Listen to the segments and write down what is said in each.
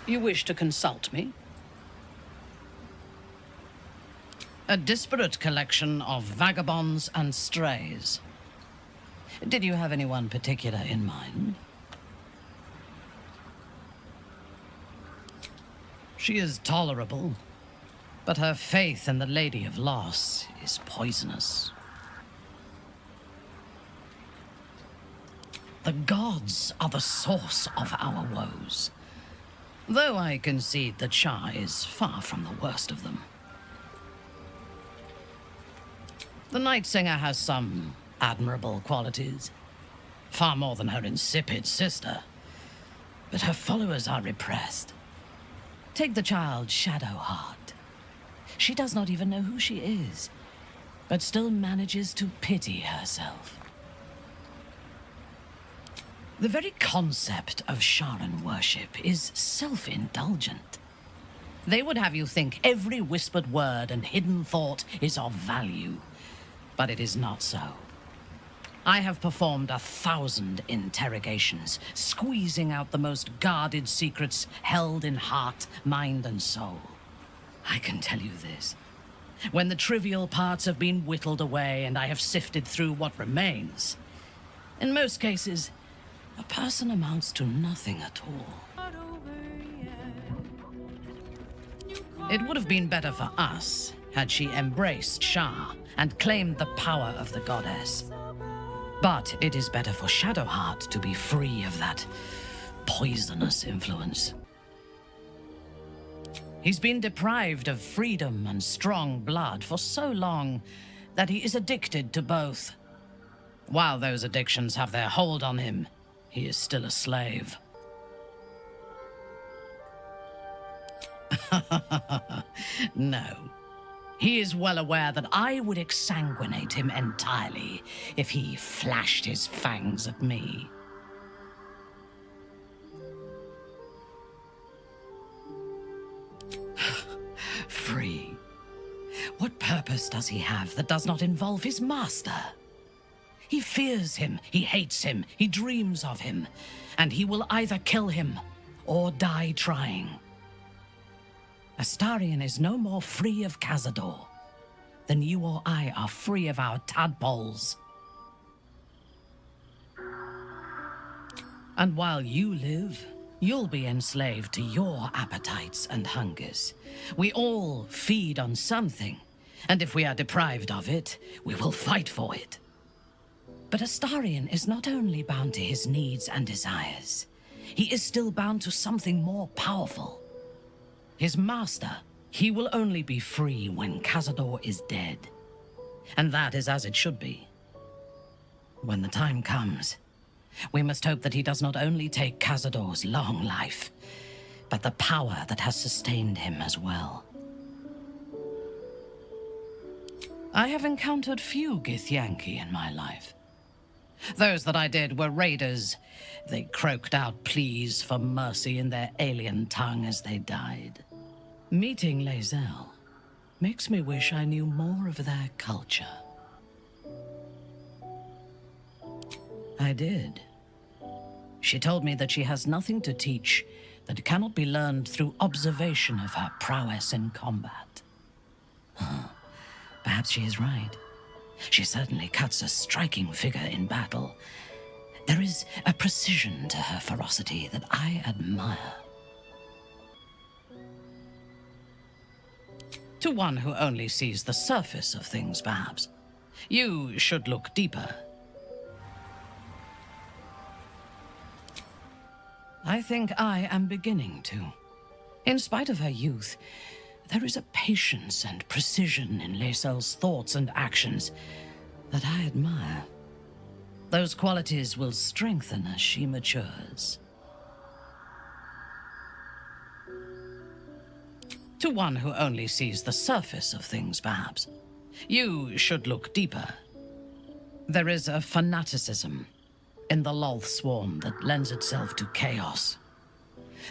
You wish to consult me? A disparate collection of vagabonds and strays. Did you have anyone particular in mind? She is tolerable, but her faith in the Lady of Loss is poisonous. The gods are the source of our woes, though I concede that Shar is far from the worst of them. The Night Singer has some admirable qualities, far more than her insipid sister, but her followers are repressed. Take the child Shadowheart. She does not even know who she is, but still manages to pity herself. The very concept of Sharan worship is self-indulgent. They would have you think every whispered word and hidden thought is of value, but it is not so. I have performed 1,000 interrogations, squeezing out the most guarded secrets held in heart, mind, and soul. I can tell you this. When the trivial parts have been whittled away and I have sifted through what remains, in most cases, a person amounts to nothing at all. It would have been better for us had she embraced Shar and claimed the power of the goddess. But it is better for Shadowheart to be free of that poisonous influence. He's been deprived of freedom and strong blood for so long that he is addicted to both. While those addictions have their hold on him, he is still a slave. No. He is well aware that I would exsanguinate him entirely if he flashed his fangs at me. Free. What purpose does he have that does not involve his master? He fears him, he hates him, he dreams of him, and he will either kill him or die trying. Astarion is no more free of Cazador than you or I are free of our tadpoles. And while you live, you'll be enslaved to your appetites and hungers. We all feed on something, and if we are deprived of it, we will fight for it. But Astarion is not only bound to his needs and desires, he is still bound to something more powerful. His master. He will only be free when Cazador is dead. And that is as it should be. When the time comes, we must hope that he does not only take Cazador's long life, but the power that has sustained him as well. I have encountered few Githyanki in my life. Those that I did were raiders. They croaked out pleas for mercy in their alien tongue as they died. Meeting Lae'zel makes me wish I knew more of their culture. I did. She told me that she has nothing to teach that cannot be learned through observation of her prowess in combat. Perhaps she is right. She certainly cuts a striking figure in battle. There is a precision to her ferocity that I admire. To one who only sees the surface of things, perhaps. You should look deeper. I think I am beginning to. In spite of her youth, there is a patience and precision in Lae'zel's thoughts and actions that I admire. Those qualities will strengthen as she matures. To one who only sees the surface of things, perhaps. You should look deeper. There is a fanaticism in the Loth swarm that lends itself to chaos.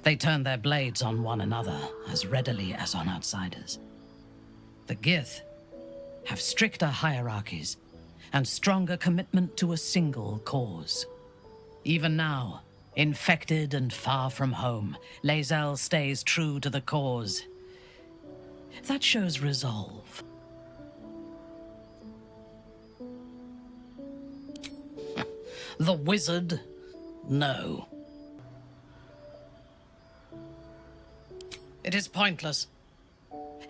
They turn their blades on one another as readily as on outsiders. The Gith have stricter hierarchies and stronger commitment to a single cause. Even now, Infected and far from home, Lae'zel stays true to the cause. That shows resolve. The wizard? No. It is pointless.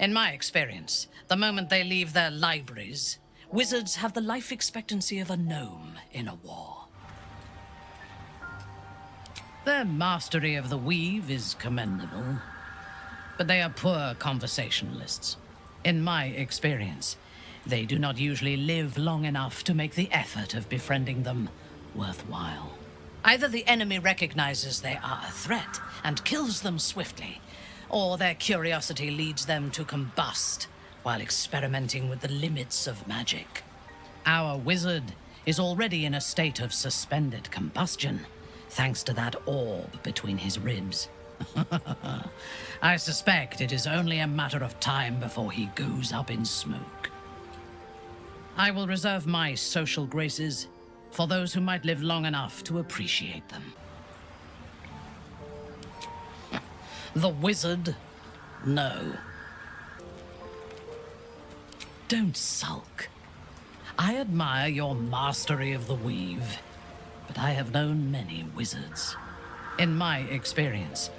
In my experience, the moment they leave their libraries, wizards have the life expectancy of a gnome in a war. Their mastery of the weave is commendable, but they are poor conversationalists. In my experience, they do not usually live long enough to make the effort of befriending them worthwhile. Either the enemy recognizes they are a threat and kills them swiftly, or their curiosity leads them to combust while experimenting with the limits of magic. Our wizard is already in a state of suspended combustion, thanks to that orb between his ribs. I suspect it is only a matter of time before he goes up in smoke. I will reserve my social graces for those who might live long enough to appreciate them. The wizard? No. Don't sulk. I admire your mastery of the weave, but I have known many wizards. In my experience,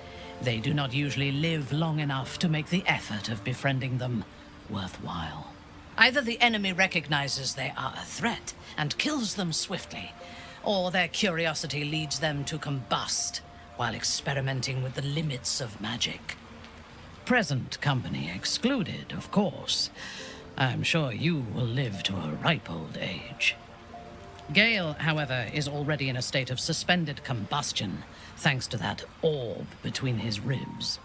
they do not usually live long enough to make the effort of befriending them worthwhile. Either the enemy recognizes they are a threat and kills them swiftly, or their curiosity leads them to combust while experimenting with the limits of magic. Present company excluded, of course. I'm sure you will live to a ripe old age. Gale, however, is already in a state of suspended combustion, thanks to that orb between his ribs.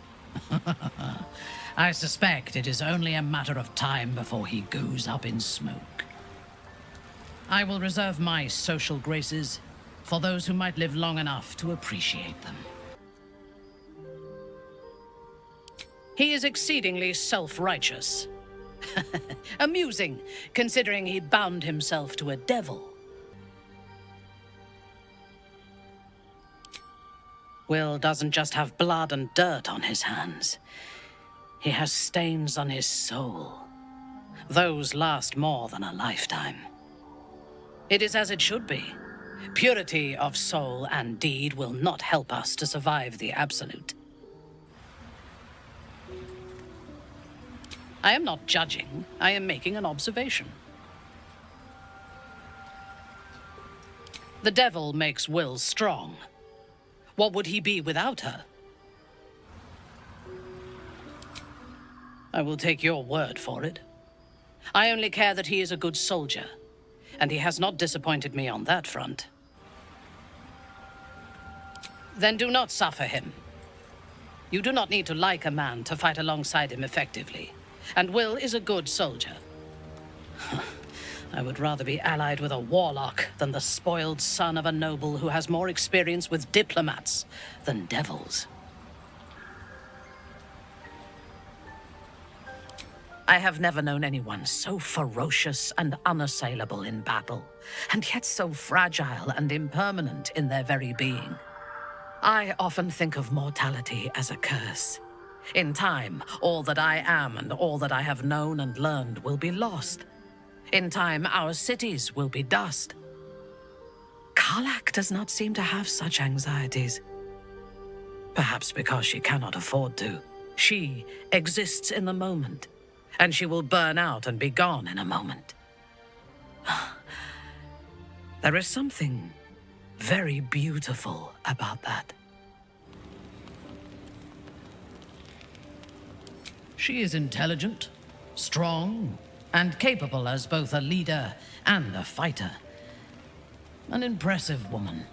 I suspect it is only a matter of time before he goes up in smoke. I will reserve my social graces for those who might live long enough to appreciate them. He is exceedingly self-righteous. Amusing, considering he bound himself to a devil. Wyll doesn't just have blood and dirt on his hands. He has stains on his soul. Those last more than a lifetime. It is as it should be. Purity of soul and deed will not help us to survive the Absolute. I am not judging. I am making an observation. The devil makes Wyll strong. What would he be without her? I will take your word for it. I only care that he is a good soldier, and he has not disappointed me on that front. Then do not suffer him. You do not need to like a man to fight alongside him effectively, and Wyll is a good soldier. I would rather be allied with a warlock than the spoiled son of a noble who has more experience with diplomats than devils. I have never known anyone so ferocious and unassailable in battle, and yet so fragile and impermanent in their very being. I often think of mortality as a curse. In time, all that I am and all that I have known and learned will be lost. In time, our cities will be dust. Karlach does not seem to have such anxieties. Perhaps because she cannot afford to. She exists in the moment, and she will burn out and be gone in a moment. There is something very beautiful about that. She is intelligent, strong, and capable as both a leader and a fighter. An impressive woman.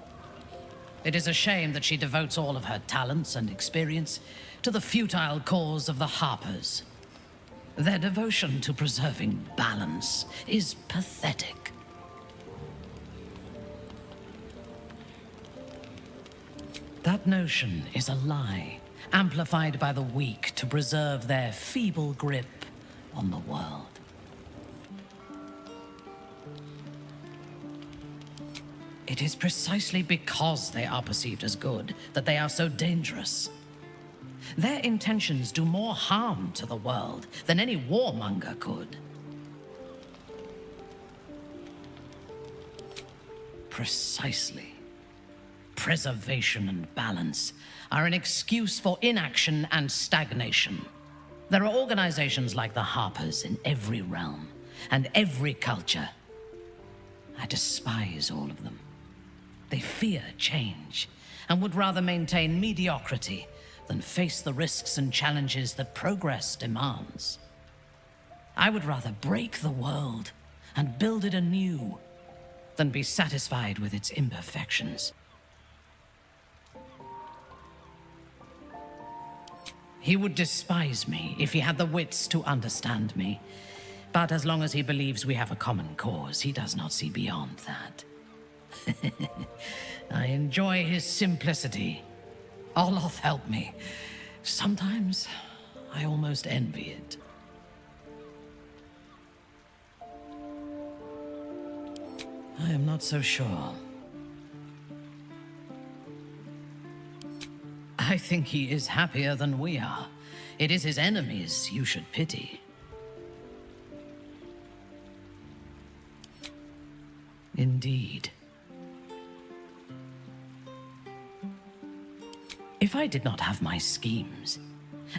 It is a shame that she devotes all of her talents and experience to the futile cause of the Harpers. Their devotion to preserving balance is pathetic. That notion is a lie, amplified by the weak to preserve their feeble grip on the world. It is precisely because they are perceived as good that they are so dangerous. Their intentions do more harm to the world than any warmonger could. Precisely. Preservation and balance are an excuse for inaction and stagnation. There are organizations like the Harpers in every realm and every culture. I despise all of them. They fear change and would rather maintain mediocrity than face the risks and challenges that progress demands. I would rather break the world and build it anew than be satisfied with its imperfections. He would despise me if he had the wits to understand me. But as long as he believes we have a common cause, he does not see beyond that. I enjoy his simplicity. Oloth help me. Sometimes I almost envy it. I am not so sure. I think he is happier than we are. It is his enemies you should pity. Indeed. If I did not have my schemes,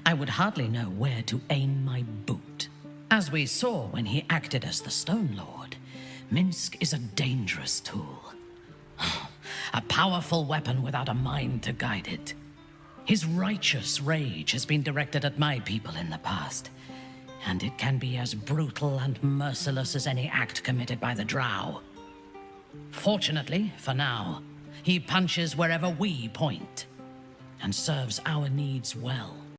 I would hardly know where to aim my boot. As we saw when he acted as the Stone Lord, Minsc is a dangerous tool. A powerful weapon without a mind to guide it. His righteous rage has been directed at my people in the past, and it can be as brutal and merciless as any act committed by the Drow. Fortunately, for now, he punches wherever we point, and serves our needs well.